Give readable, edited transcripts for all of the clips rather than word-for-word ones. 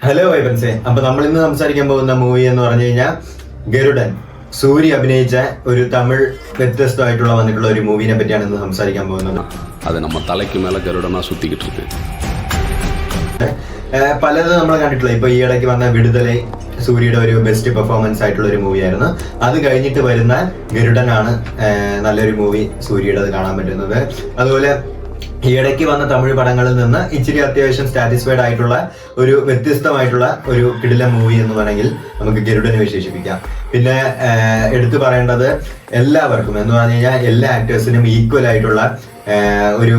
Hello വൈബൻസേ. അപ്പൊ നമ്മൾ ഇന്ന് സംസാരിക്കാൻ പോകുന്ന മൂവി എന്ന് പറഞ്ഞു കഴിഞ്ഞാൽ ഗരുഡൻ. സൂരി അഭിനയിച്ച ഒരു തമിഴ് വ്യത്യസ്തമായിട്ടുള്ള വന്നിട്ടുള്ള ഒരു മൂവിനെ പറ്റിയാണ് ഇന്ന് സംസാരിക്കാൻ പോകുന്നത്. അത് നമ്മ തലയ്ക്ക് മേലെ ഗരുഡനാ സുത്തിക്കിട്ട് ഇருக்கு. പലതും നമ്മൾ കണ്ടിട്ടുള്ള ഇപ്പൊ ഈ ഇടയ്ക്ക് വന്ന വിടുതലൈ സൂര്യയുടെ ഒരു ബെസ്റ്റ് പെർഫോമൻസ് ആയിട്ടുള്ള ഒരു മൂവിയായിരുന്നു. അത് കഴിഞ്ഞിട്ട് വരുന്ന ഗരുഡനാണ് നല്ലൊരു മൂവി സൂര്യയുടെ അത് കാണാൻ പറ്റുന്നത്. അതുപോലെ ഈ ഇടയ്ക്ക് വന്ന തമിഴ് പടങ്ങളിൽ നിന്ന് ഇച്ചിരി അത്യാവശ്യം സാറ്റിസ്ഫൈഡ് ആയിട്ടുള്ള ഒരു വ്യത്യസ്തമായിട്ടുള്ള ഒരു കിടിലൻ മൂവി എന്ന് വേണമെങ്കിൽ നമുക്ക് ഗരുഡനെ വിശേഷിപ്പിക്കാം. പിന്നെ എടുത്തു പറയേണ്ടത് എല്ലാവർക്കും എന്ന് പറഞ്ഞു കഴിഞ്ഞാൽ എല്ലാ ആക്ടേഴ്സിനും ഈക്വൽ ആയിട്ടുള്ള ഒരു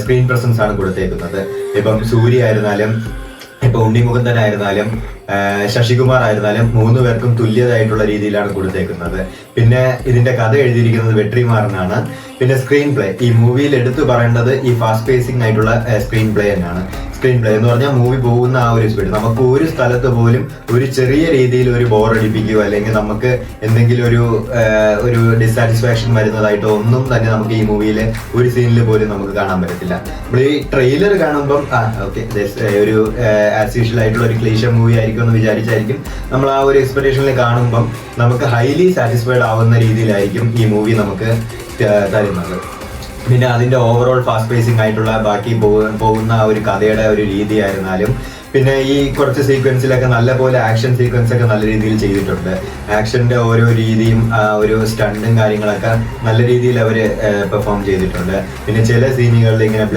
സ്ക്രീൻ പ്രസൻസ് ആണ് കൊടുത്തേക്കുന്നത്. ഇപ്പം സൂര്യ ആയിരുന്നാലും ഇപ്പൊ ഉണ്ണിമുകുന്ദനായിരുന്നാലും ശശികുമാർ ആയിരുന്നാലും 3 പേർക്കും തുല്യതായിട്ടുള്ള രീതിയിലാണ് കൊടുത്തേക്കുന്നത്. പിന്നെ ഇതിന്റെ കഥ എഴുതിയിരിക്കുന്നത് വെട്രിമാറിനാണ്. പിന്നെ സ്ക്രീൻ പ്ലേ, ഈ മൂവിയിൽ എടുത്തു പറയേണ്ടത് ഈ ഫാസ്റ്റ് പേസിംഗ് ആയിട്ടുള്ള സ്ക്രീൻ പ്ലേ തന്നെയാണ്. സ്ക്രീൻ പ്ലേ എന്ന് പറഞ്ഞാൽ മൂവി പോകുന്ന ആ ഒരു സ്പീഡ്, നമുക്ക് ഒരു സ്ഥലത്ത് പോലും ഒരു ചെറിയ രീതിയിൽ ഒരു ബോർ അടിപ്പിക്കുകയോ അല്ലെങ്കിൽ നമുക്ക് എന്തെങ്കിലും ഒരു ഡിസാറ്റിസ്ഫാക്ഷൻ വരുന്നതായിട്ടോ ഒന്നും തന്നെ നമുക്ക് ഈ മൂവിയിൽ ഒരു സീനിൽ പോലും നമുക്ക് കാണാൻ പറ്റത്തില്ല. നമ്മൾ ഈ ട്രെയിലർ കാണുമ്പം ഓക്കെ ഒരു ആസ് യൂഷ്വൽ ആയിട്ടുള്ള ഒരു ക്ലീഷ മൂവി ആയിരിക്കും എന്ന് വിചാരിച്ചായിരിക്കും നമ്മൾ ആ ഒരു എക്സ്പെക്ടേഷനിൽ കാണുമ്പം നമുക്ക് ഹൈലി സാറ്റിസ്ഫൈഡ് ആവുന്ന രീതിയിലായിരിക്കും ഈ മൂവി നമുക്ക് തരുന്നത്. പിന്നെ അതിന്റെ ഓവറോൾ ഫാസ്റ്റ് പേസിംഗ് ആയിട്ടുള്ള ബാക്കി പോകുന്ന ആ ഒരു കഥയുടെ ഒരു രീതി ആയിരുന്നാലും, പിന്നെ ഈ കുറച്ച് സീക്വൻസിലൊക്കെ നല്ലപോലെ ആക്ഷൻ സീക്വൻസ് ഒക്കെ നല്ല രീതിയിൽ ചെയ്തിട്ടുണ്ട്. ആക്ഷന്റെ ഓരോ രീതിയും ഒരു സ്റ്റണ്ടും കാര്യങ്ങളൊക്കെ നല്ല രീതിയിൽ അവര് പെർഫോം ചെയ്തിട്ടുണ്ട്. പിന്നെ ചില സീനുകളിൽ ഇങ്ങനെ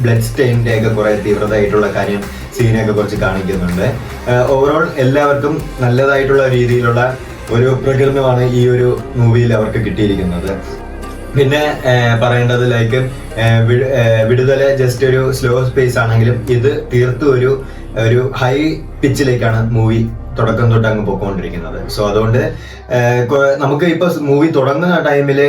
ബ്ലഡ് സ്റ്റെയിൻ്റെ ഒക്കെ കുറെ തീവ്രതയായിട്ടുള്ള കാര്യം സീനൊക്കെ കുറച്ച് കാണിക്കുന്നുണ്ട്. ഓവറോൾ എല്ലാവർക്കും നല്ലതായിട്ടുള്ള രീതിയിലുള്ള ഒരു പ്രകടനമാണ് ഈ ഒരു മൂവിയിൽ അവർക്ക് കിട്ടിയിരിക്കുന്നത്. പിന്നെ പറയേണ്ടത് ലൈക്ക് വിടുതല ജസ്റ്റ് ഒരു സ്ലോ സ്പേസ് ആണെങ്കിലും ഇത് തീർത്തും ഒരു ഹൈ പിച്ചിലേക്കാണ് മൂവി തുടക്കം തൊട്ട് അങ്ങ് പോയിക്കൊണ്ടിരിക്കുന്നത്. സോ അതുകൊണ്ട് നമുക്ക് ഇപ്പൊ മൂവി തുടങ്ങുന്ന ടൈമില്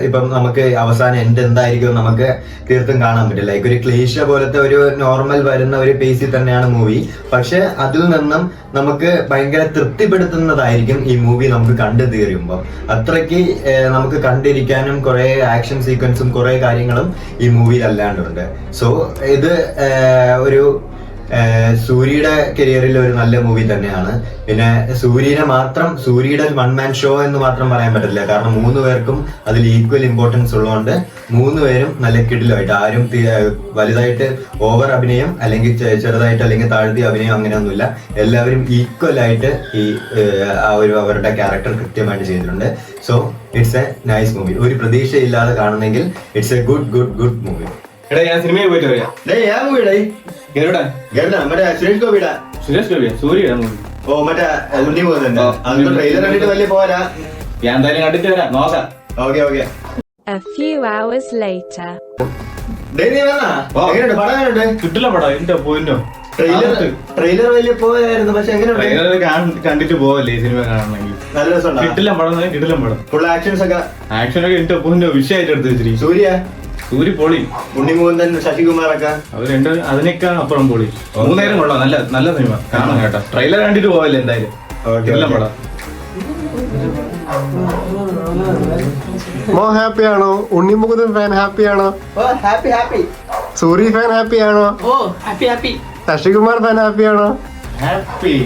ഇപ്പം നമുക്ക് അവസാനം എൻഡ് എന്തായിരിക്കും നമുക്ക് തീർത്തും കാണാൻ പറ്റില്ല. ലൈക്ക് ഒരു ക്ലീശ പോലത്തെ ഒരു നോർമൽ വരുന്ന ഒരു പേസിൽ തന്നെയാണ് മൂവി. പക്ഷെ അതിൽ നിന്നും നമുക്ക് ഭയങ്കര തൃപ്തിപ്പെടുത്തുന്നതായിരിക്കും ഈ മൂവി നമുക്ക് കണ്ടു തീരുമ്പോൾ. അത്രയ്ക്ക് നമുക്ക് കണ്ടിരിക്കാനും കുറെ ആക്ഷൻ സീക്വൻസും കുറെ കാര്യങ്ങളും ഈ മൂവിയിൽ അല്ലാണ്ടുണ്ട്. സോ ഇത് ഒരു സൂര്യയുടെ കരിയറിൽ ഒരു നല്ല മൂവി തന്നെയാണ്. പിന്നെ സൂര്യയുടെ വൺ മാൻ ഷോ എന്ന് മാത്രം പറയാൻ പറ്റില്ല. കാരണം 3 പേർക്കും അതിൽ ഈക്വൽ ഇമ്പോർട്ടൻസ് ഉള്ളതുകൊണ്ട് 3 പേരും നല്ല കിടിലായിട്ട്, ആരും വലുതായിട്ട് ഓവർ അഭിനയം അല്ലെങ്കിൽ ചെറുതായിട്ട് അല്ലെങ്കിൽ താഴ്ത്തിയ അഭിനയം അങ്ങനെയൊന്നുമില്ല. എല്ലാവരും ഈക്വൽ ആയിട്ട് ഈ അവരുടെ ക്യാരക്ടർ കൃത്യമായിട്ട് ചെയ്തിട്ടുണ്ട്. So it's A nice movie. ഒരു പ്രതീക്ഷയില്ലാതെ കാണുന്നെങ്കിൽ ഇറ്റ്സ് എ ഗുഡ് മൂവി. ഞാൻ സിനിമയിൽ പോയിട്ട് വരാം. സുരേഷ് ഗോപിയുടെ സൂര്യ മൂവി. ഓ മറ്റേ ഉണ്ണിമുകുന്ദൻ. ട്രെയിലർ കണ്ടിട്ട് വലിയ പോരാ. ഞാൻ എന്തായാലും കണ്ടിട്ട് വരാം, നോക്കാം. Okay. A few hours later. കിട്ടില്ല പടം. എന്റെ പോയിന്റോ ട്രെയിലർ വലിയ പോയായിരുന്നു. പക്ഷെ ട്രെയിലർ കണ്ടിട്ട് പോവല്ലേ സിനിമ കാണണമെങ്കിൽ. നല്ല രസം. കിട്ടില്ല പടം, കിട്ടില്ല പടം. ഫുൾ ആക്ഷൻസ് ഒക്കെ എന്റെ പോയിന്റോ വിഷയമായിട്ട് എടുത്ത് വെച്ചിരിക്കും. സൂര്യ പൊളി. ഉണ്ണിമുകുന്ദൻ ശശികുമാറൊക്കെ അവർ അതിനൊക്കെ അപ്പുറം പൊളി. 3 നേരം കൊള്ളാം. നല്ല സിനിമ കാണാം കേട്ടോ. ട്രെയിലർ കണ്ടിട്ട് പോവല്ലേ എന്തായാലും. കിട്ടില്ല പടം. മോ ഹാപ്പിയാണോ? ഉണ്ണിമുകുന്ദൻ ഫാൻ ഹാപ്പിയാണോ? ഹാപ്പി. സൂര്യ ഫാൻ ഹാപ്പിയാണോ? ഓ ഹാപ്പി. ശശികുമാർ ഫാൻ ഹാപ്പിയാണോ? ഹാപ്പി.